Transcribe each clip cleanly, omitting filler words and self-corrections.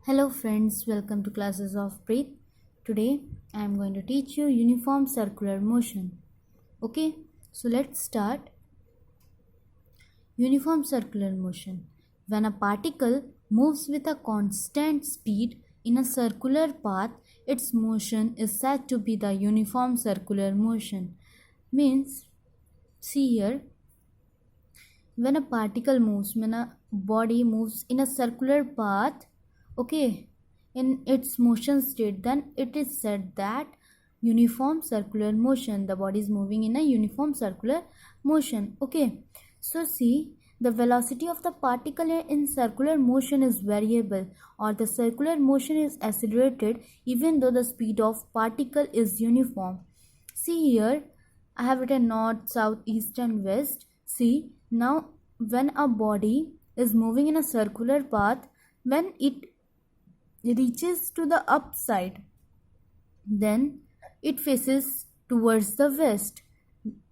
Hello friends, welcome to classes of Breathe. Today I am going to teach you uniform circular motion. Okay, so let's start. Uniform circular motion. When a particle moves with a constant speed in a circular path, its motion is said to be the uniform circular motion. Means, see here, when a body moves in a circular path, okay, in its motion state, then it is said that uniform circular motion, the body is moving in a uniform circular motion. Okay, so see, the velocity of the particle in circular motion is variable, or the circular motion is accelerated even though the speed of particle is uniform. See here, I have written north, south, east and west. See, now when a body is moving in a circular path, when it reaches to the upside, then it faces towards the west.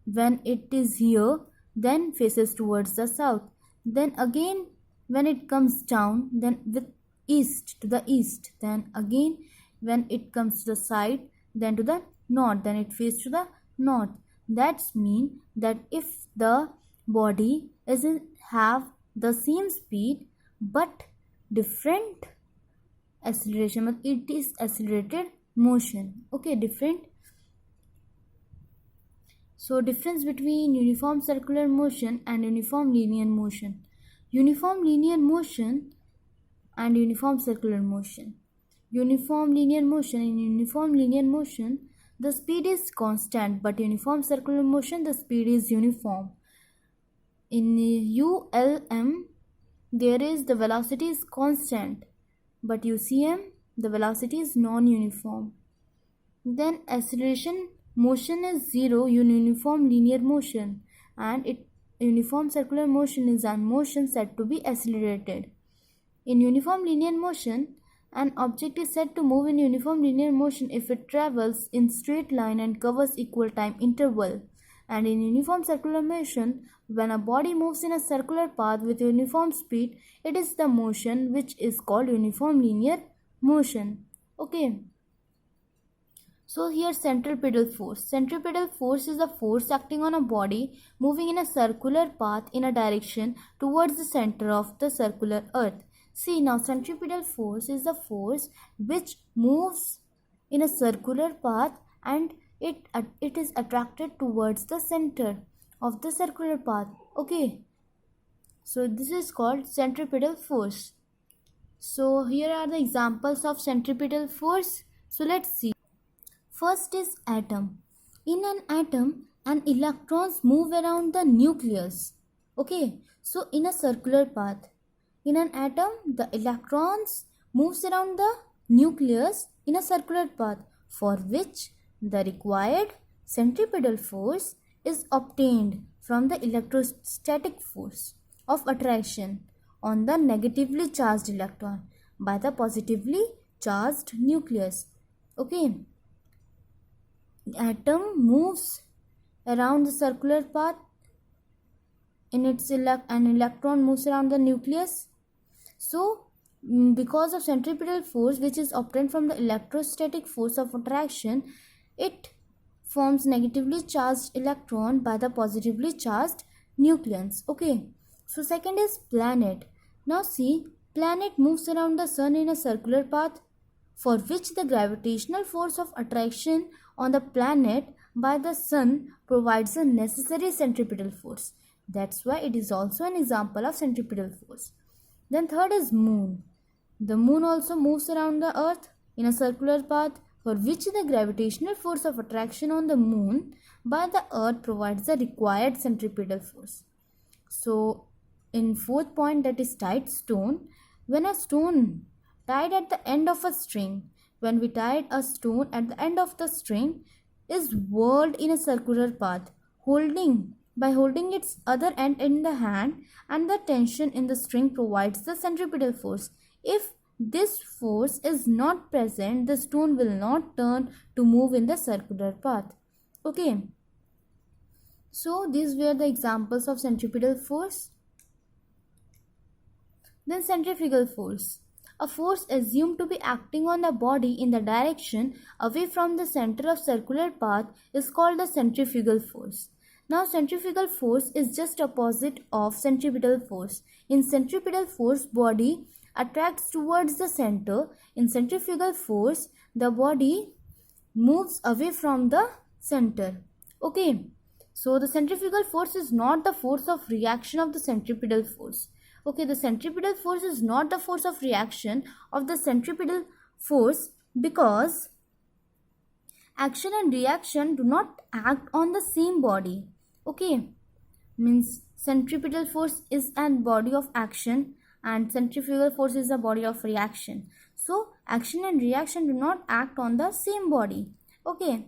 When it is here, then faces towards the south. Then again, when it comes down, then with east to the east. Then again, when it comes to the side, then to the north. Then it faces to the north. That's mean that if the body isn't have the same speed but different acceleration, but it is accelerated motion. Okay, different. So difference between uniform circular motion and uniform linear motion. Uniform linear motion and uniform circular motion. Uniform linear motion, in uniform linear motion the speed is constant, but uniform circular motion the speed is uniform. In ULM there is the velocity is constant, but UCM the velocity is non-uniform. Then acceleration motion is zero in uniform linear motion, and uniform circular motion is a motion said to be accelerated. In uniform linear motion, an object is said to move in uniform linear motion if it travels in straight line and covers equal time interval. And in uniform circular motion, when a body moves in a circular path with uniform speed, it is the motion which is called uniform linear motion. Okay. So here centripetal force. Centripetal force is a force acting on a body moving in a circular path in a direction towards the center of the circular earth. See now, centripetal force is the force which moves in a circular path and it is attracted towards the center of the circular path. Okay. So this is called centripetal force. So here are the examples of centripetal force. So let's see. First is atom. In an atom, electrons move around the nucleus. Okay, so in a circular path, in an atom, the electrons moves around the nucleus in a circular path, for which the required centripetal force is obtained from the electrostatic force of attraction on the negatively charged electron by the positively charged nucleus. Okay. Atom moves around the circular path in its an electron moves around the nucleus. So because of centripetal force which is obtained from the electrostatic force of attraction, it forms negatively charged electron by the positively charged nucleons. Okay, so second is planet. Now see, planet moves around the sun in a circular path, for which the gravitational force of attraction on the planet by the sun provides a necessary centripetal force. That's why it is also an example of centripetal force. Then third is moon. The moon also moves around the earth in a circular path, for which the gravitational force of attraction on the moon by the earth provides the required centripetal force. So in fourth point, that is tied stone. When a stone tied at the end of a string, when we tied a stone at the end of the string, is whirled in a circular path, by holding its other end in the hand, and the tension in the string provides the centripetal force. If this force is not present, the stone will not turn to move in the circular path. Okay. So these were the examples of centripetal force. Then centrifugal force. A force assumed to be acting on the body in the direction away from the center of circular path is called the centrifugal force. Now centrifugal force is just opposite of centripetal force. In centripetal force, body attracts towards the center. In centrifugal force, the body moves away from the center. Okay, so the centrifugal force is not the force of reaction of the centripetal force. Okay, the centripetal force is not the force of reaction of the centripetal force, because action and reaction do not act on the same body. Okay, means centripetal force is a body of action and centrifugal force is a body of reaction. So action and reaction do not act on the same body. Okay,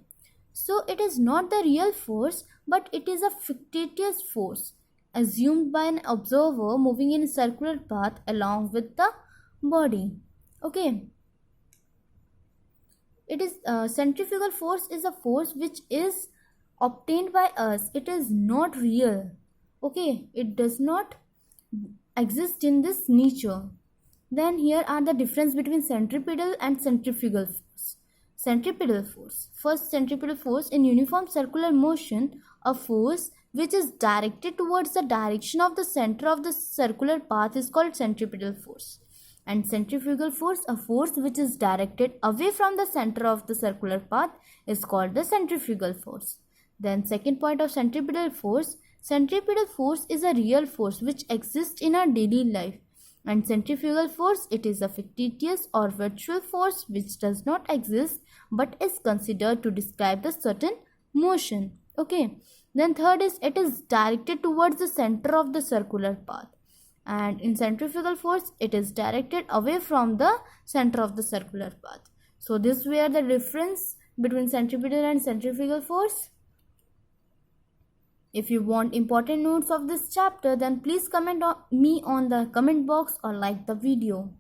so it is not the real force, but it is a fictitious force assumed by an observer moving in a circular path along with the body. Okay, it is centrifugal force is a force which is obtained by us. It is not real. Okay, it does not exist in this nature. Then here are the difference between centripetal and centrifugal force. Centripetal force. First, centripetal force: in uniform circular motion, a force which is directed towards the direction of the center of the circular path is called centripetal force. And centrifugal force, a force which is directed away from the center of the circular path, is called the centrifugal force. Then second point of centripetal force: centripetal force is a real force which exists in our daily life. And centrifugal force, it is a fictitious or virtual force which does not exist but is considered to describe the certain motion. Okay, then third is, it is directed towards the center of the circular path. And in centrifugal force, it is directed away from the center of the circular path. So this were the difference between centripetal and centrifugal force. If you want important notes of this chapter, then please comment me on the comment box or like the video.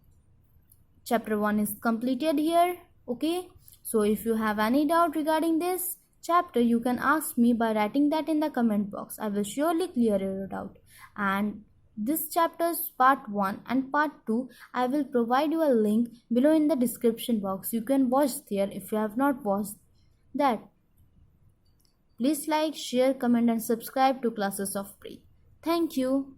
Chapter 1 is completed here. Okay, so if you have any doubt regarding this chapter, you can ask me by writing that in the comment box. I will surely clear your doubt. And this chapter's part 1 and part 2, I will provide you a link below in the description box. You can watch there if you have not watched that. Please like, share, comment and subscribe to Classes of Preet. Thank you.